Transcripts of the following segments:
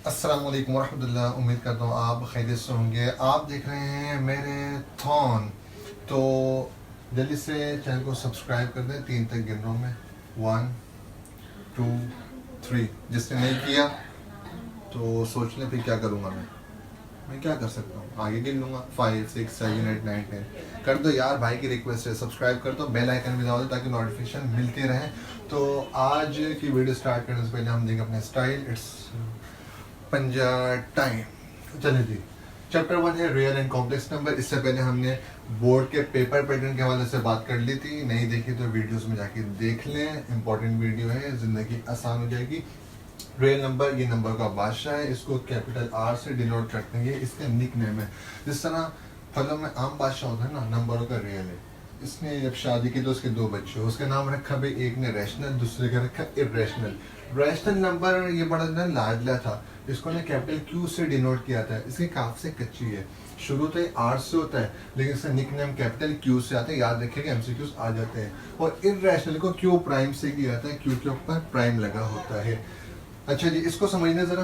अस्सलाम वालेकुम रहमतुल्लाह। उम्मीद करता हूँ आप खैरियत से होंगे। आप देख रहे हैं मेरे थॉन। तो जल्दी से चैनल को सब्सक्राइब कर दें। 3 तक गिन रहा हूँ मैं। 1 2 3। जिसने नहीं किया तो सोच लें फिर क्या करूँगा मैं क्या कर सकता हूँ, आगे गिन लूँगा। 5 6 7 8 9 10 कर दो यार, भाई की रिक्वेस्ट है। सब्सक्राइब कर दो, बेल आइकन भी दबा दो ताकि नोटिफिकेशन मिलते रहे। तो आज की वीडियो स्टार्ट करने से पहले हम देंगे अपने स्टाइल। इट्स पंजा टाइम। चलिए जी, चैप्टर 1 है रियल एंड कॉम्प्लेक्स नंबर। इससे पहले हमने बोर्ड के पेपर पैटर्न के हवाले से बात कर ली थी। नहीं देखी तो वीडियोस में जाके देख लें, इंपॉर्टेंट वीडियो है, ज़िंदगी आसान हो जाएगी। रियल नंबर, ये नंबर का बादशाह है, इसको कैपिटल आर से डिनोट करते हैं, ये इसका निक नेम है। जिस तरह फलों में आम बादशाह होता है ना, नंबरों का रियल है। इसने जब शादी की तो उसके 2 बच्चे, उसका नाम रखा भाई, एक ने रैशनल, दूसरे का रखा इरेशनल। रैशनल नंबर ये बड़ा ना लाडला था, इसको ने कैपिटल क्यू से डिनोट किया था। इसकी काफ से कच्ची है, शुरू तो आर से होता है लेकिन इसका निक नेम कैपिटल क्यू से आता है। याद रखिएगा, एमसीक्यूज आ जाते हैं। और इरेशनल को क्यू प्राइम से किया जाता है, क्यू के ऊपर प्राइम लगा होता है। अच्छा जी, इसको समझने ज़रा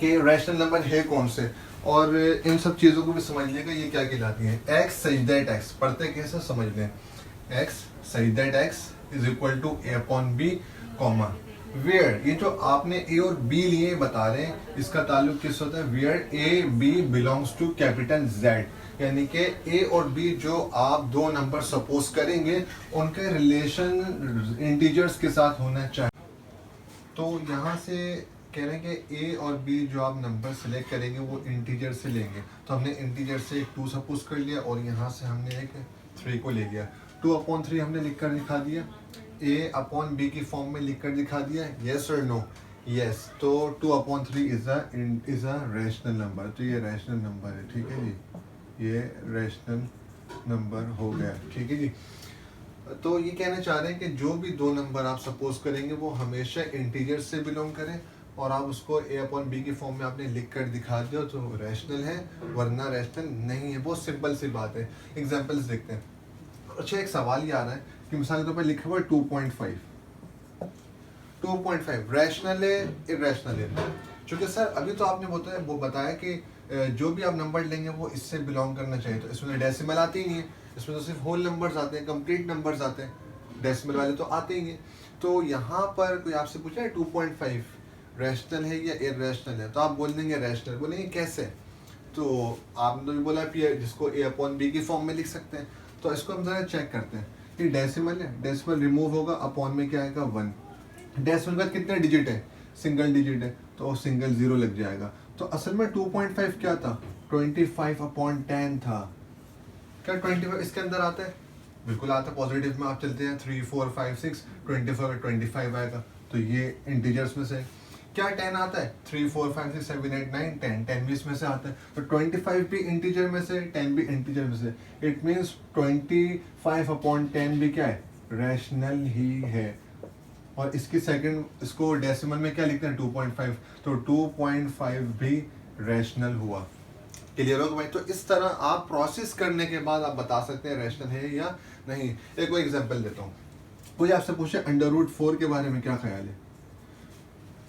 कि रैशनल नंबर है कौन से, और इन सब चीज़ों को भी समझ लेगा ये क्या कहलाती है। एक्स सच दैट एक्स पढ़ते कैसे समझ लें। X such that X is equal to A upon B comma where. ये जो आपने ए और बी लिए बता रहे हैं, इसका ताल्लुक किस होता है। Where A B belongs to capital Z, यानी कि ए और बी जो आप 2 नंबर सपोज करेंगे उनके रिलेशन इंटीजर्स के साथ होना चाहिए। तो यहाँ से कह रहे हैं कि ए और बी जो आप नंबर सेलेक्ट करेंगे वो इंटीजर से लेंगे। तो हमने इंटीजर से एक 2 सपोज कर लिया और यहाँ से हमने एक 3 को ले लिया। 2/3 हमने लिख कर दिखा दिया, ए अपॉन बी की फॉर्म में लिख कर दिखा दिया। येस और नो, यस। तो 2/3 इज अ रैशनल नंबर। तो ये रैशनल नंबर है, ठीक है जी, ये रैशनल नंबर हो गया, ठीक है जी। तो ये कहना चाह रहे हैं कि जो भी 2 नंबर आप सपोज करेंगे वो हमेशा इंटीजर से बिलोंग करें, और आप उसको ए अपॉन बी की फॉर्म में आपने लिख कर दिखा दिया तो रैशनल है, वरना रैशनल नहीं है। बहुत सिंपल सी बात है। एग्जांपल्स देखते हैं। अच्छा, एक सवाल ये आ रहा है कि मिसाल के तौर पर लिखा हुआ है 2.5 रैशनल है इरेशनल है। क्योंकि सर अभी तो आपने वो बताया कि जो भी आप नंबर लेंगे वो इससे बिलोंग करना चाहिए। तो इसमें डेसिमल आती ही नहीं है, इसमें तो सिर्फ होल नंबर्स आते हैं, कंप्लीट नंबर्स आते हैं, डेसिमल वाले तो आते ही हैं। तो यहाँ पर कोई आपसे पूछा है 2.5 रैशनल है या इरेशनल है, तो आप बोल देंगे रैशनल। बोलेंगे कैसे, तो आपने तो भी बोला कि जिसको ए अपॉन बी की फॉर्म में लिख सकते हैं। तो इसको हम जरा चेक करते हैं। ये डेसिमल है, डेसिमल रिमूव होगा, अपॉन में क्या आएगा 1। डेसिमल का कितने डिजिट है, सिंगल डिजिट है, तो सिंगल 0 लग जाएगा। तो असल में 2.5 क्या था, 25/10 था। क्या 25 इसके अंदर आता है, बिल्कुल आता है। पॉजिटिव में आप चलते हैं 3 4 5 6, 25 आएगा। तो ये इंटीजर्स में से क्या 10 आता है, 3 4 5 6 7 8 9 10, 10 भी इसमें से आता है। तो 25 भी इंटीजर में से, 10 भी इंटीजर में से। इट मीन्स 25/10 भी क्या है, रैशनल ही है। और इसकी सेकंड, इसको डेसिमल में क्या लिखते हैं 2.5, तो 2.5 भी रैशनल हुआ। क्लियर होगा भाई। तो इस तरह आप प्रोसेस करने के बाद आप बता सकते हैं रैशनल है या नहीं। एक और एग्जांपल देता हूँ। कोई आपसे पूछे √4 के बारे में क्या ख्याल है,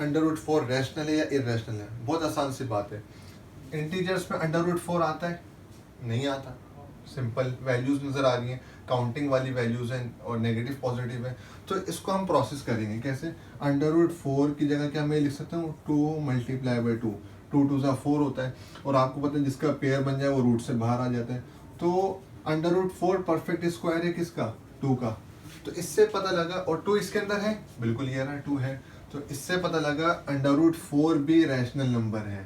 √4 रैशनल है या इरेशनल है। बहुत आसान सी बात है। इंटीजर्स में √4 आता है, नहीं आता। सिंपल वैल्यूज नजर आ रही हैं, काउंटिंग वाली वैल्यूज हैं और नेगेटिव पॉजिटिव है। तो इसको हम प्रोसेस करेंगे कैसे। √4 की जगह क्या मैं लिख सकता हूँ, 2 × 2। 2 2 4 होता है, और आपको पता है जिसका पेयर बन जाए वो रूट से बाहर आ जाता है। तो √4 परफेक्ट स्क्वायर है किसका, 2 का। तो इससे पता लगा, और 2 इसके अंदर है, बिल्कुल ये रहा 2 है। तो इससे पता लगा √4 भी रैशनल नंबर है।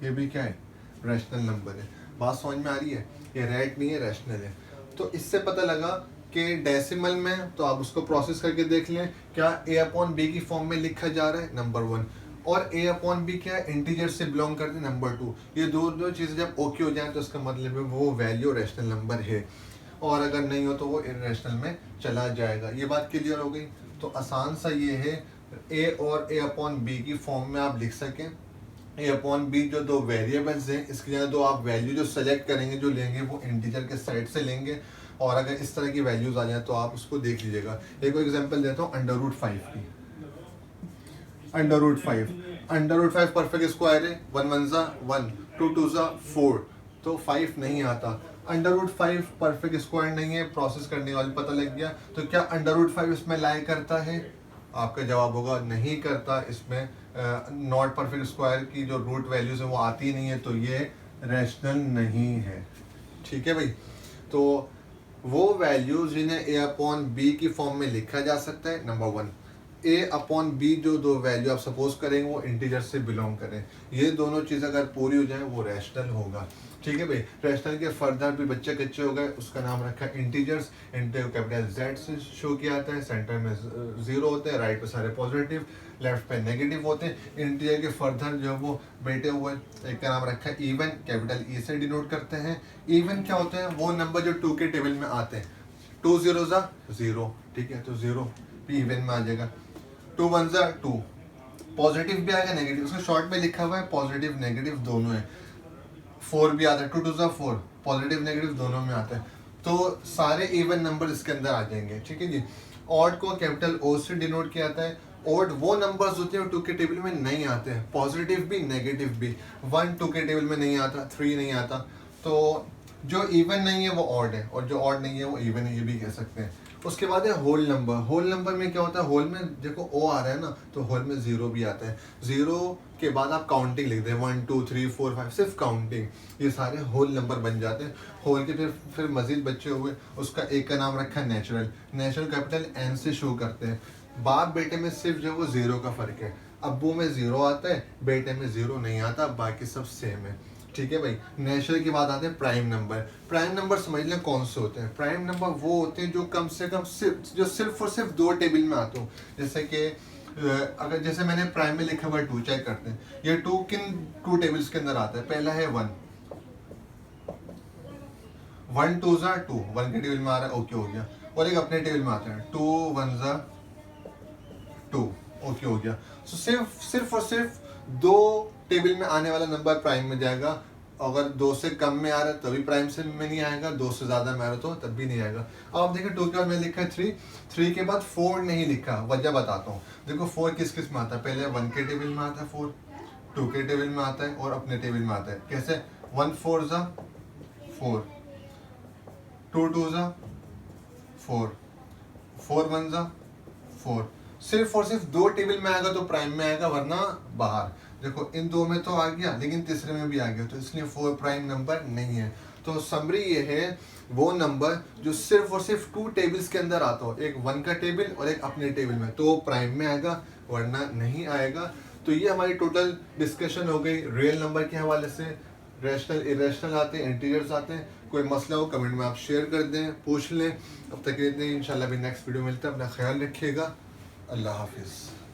ये भी क्या है, रैशनल नंबर है। बात समझ में आ रही है, ये रैट नहीं है, रैशनल है। तो इससे पता लगा कि डेसिमल में, तो आप उसको प्रोसेस करके देख लें, क्या ए अपॉन बी की फॉर्म में लिखा जा रहा है, नंबर 1, और ए अपॉन बी क्या है, इंटीजर से बिलोंग करते हैं, नंबर 2। ये दो चीज़ें जब ओके हो जाए तो इसका मतलब है वो वैल्यू रैशनल नंबर है, और अगर नहीं हो तो वो इरेशनल में चला जाएगा। ये बात क्लियर हो गई। तो आसान सा ये है, ए और ए अपॉन बी की फॉर्म में आप लिख सकें। ए अपॉन बी जो 2 वेरिएबल्स हैं, इसकी जगह 2 आप वैल्यू जो सेलेक्ट करेंगे, जो लेंगे वो इंटीजर के साइड से लेंगे। और अगर इस तरह की वैल्यूज आ जाए तो आप उसको देख लीजिएगा। एक और एग्जांपल देता हूँ √5 की। √5 अंडर रूट 5 परफेक्ट स्क्वायर है, 1 1 ज़ा 1, 2 2 ज़ा 4, तो 5 नहीं आता। अंडर रूट 5 परफेक्ट स्क्वायर नहीं है, प्रोसेस करने वाले पता लग गया। तो क्या अंडर रूट 5 इसमें लाई करता है? आपका जवाब होगा नहीं करता। इसमें नॉट परफेक्ट स्क्वायर की जो रूट वैल्यूज है वो आती नहीं है, तो ये रैशनल नहीं है। ठीक है भाई। तो वो वैल्यूज जिन्हें ए अपॉन बी की फॉर्म में लिखा जा सकता है, नंबर 1, ए अपॉन बी जो दो वैल्यू आप सपोज करेंगे वो इंटीजर से बिलोंग करें, ये दोनों चीज़ अगर पूरी हो जाए वो रैशनल होगा। ठीक है भाई। रैशनल के फर्दर भी बच्चे कच्चे हो गए, उसका नाम रखा है इंटीजर्स। इंटीजर कैपिटल जेड से शो किया जाता है, सेंटर में 0 होते हैं, राइट पे सारे पॉजिटिव, लेफ्ट पे नेगेटिव होते हैं। इंटीजर के फर्दर जो है वो बैठे हुए, एक का नाम रखा है इवन, कैपिटल ई से डिनोट करते हैं। इवन क्या होते हैं? वो नंबर जो 2 के टेबल में आते हैं। 2 0 ज़ा 0, ठीक है, तो 0 भी इवन में आ जाएगा। 2 1 ज़ा 2, पॉजिटिव भी आएगा नेगेटिव, उसका शॉर्ट में लिखा हुआ है पॉजिटिव नेगेटिव दोनों है। 4 भी आता है, 2 2 ज़ा 4, पॉजिटिव नेगेटिव दोनों में आता है। तो सारे इवन नंबर इसके अंदर आ जाएंगे। ठीक है जी। ऑड को कैपिटल ओ से डिनोट किया जाता है। ऑड वो नंबर्स होते हैं 2 के टेबल में नहीं आते हैं, पॉजिटिव भी नेगेटिव भी। 1 2 के टेबल में नहीं आता, 3 नहीं आता। तो जो इवन नहीं है वो ऑड है, और जो ऑड नहीं है वो इवन है, ये भी कह सकते हैं। उसके बाद है होल नंबर। होल नंबर में क्या होता है? होल में देखो ओ आ रहा है ना, तो होल में 0 भी आता है। 0 के बाद आप काउंटिंग लिख दें, 1 2 3 4 5, सिर्फ काउंटिंग, ये सारे होल नंबर बन जाते हैं। होल के फिर मजीद बच्चे हुए, उसका एक का नाम रखा है नेचुरल। नेचुरल कैपिटल एन से शो करते हैं। बाप बेटे में सिर्फ जो वो 0 का फर्क है, अब्बू में 0 आता है, बेटे में 0 नहीं आता, बाकी सब सेम है। ठीक है भाई। नेचुरल की बात आते हैं प्राइम नंबर। प्राइम नंबर समझ लें कौन से होते हैं। प्राइम नंबर वो होते हैं जो कम से कम सिर्फ और सिर्फ 2 टेबल में आते हो। जैसे कि अगर जैसे मैंने प्राइम में लिखा हुआ 2, चेक करते हैं ये 2 किन 2 टेबल्स के अंदर आता है। पहला है 1, 1 2 ज़ा 2, 1 के टेबल में आ रहा है, ओके हो गया। और एक अपने टेबल में आता है 2 1 ज़ा 2, ओके हो गया। तो सिर्फ और सिर्फ 2 टेबल में आने वाला नंबर प्राइम में जाएगा। अगर 2 से कम में आ रहा है तभी प्राइम से में नहीं आएगा, 2 से ज्यादा में आ रहा तो तब भी नहीं आएगा। अब आप देखिए 2 के बाद मैंने लिखा है 3, 3 के बाद 4 नहीं लिखा, वजह बताता हूँ। देखो 4 किस किस में आता है? पहले 1 के टेबल में आता है 4, 2 के टेबल में आता है और अपने टेबल में आता है। कैसे? 1 4 ज़ा 4, 2 2 ज़ा 4, 4 1 ज़ा 4। सिर्फ और सिर्फ 2 टेबल में आएगा तो प्राइम में आएगा, वरना बाहर। देखो इन 2 में तो आ गया, लेकिन तीसरे में भी आ गया, तो इसलिए 4 प्राइम नंबर नहीं है। तो समरी ये है, वो नंबर जो सिर्फ और सिर्फ 2 टेबल्स के अंदर आता हो, एक 1 का टेबल और एक अपने टेबल में, तो वो प्राइम में आएगा, वरना नहीं आएगा। तो ये हमारी टोटल डिस्कशन हो गई रियल नंबर के हवाले से। रैशनल इरेशनल आते हैं, इंटीजर्स आते हैं। कोई मसला हो कमेंट में आप शेयर कर दें, पूछ लें। अब तक इतने, इंशाल्लाह भी नेक्स्ट वीडियो मिलता है। अपना ख्याल रखिएगा। अल्लाह हाफिज़।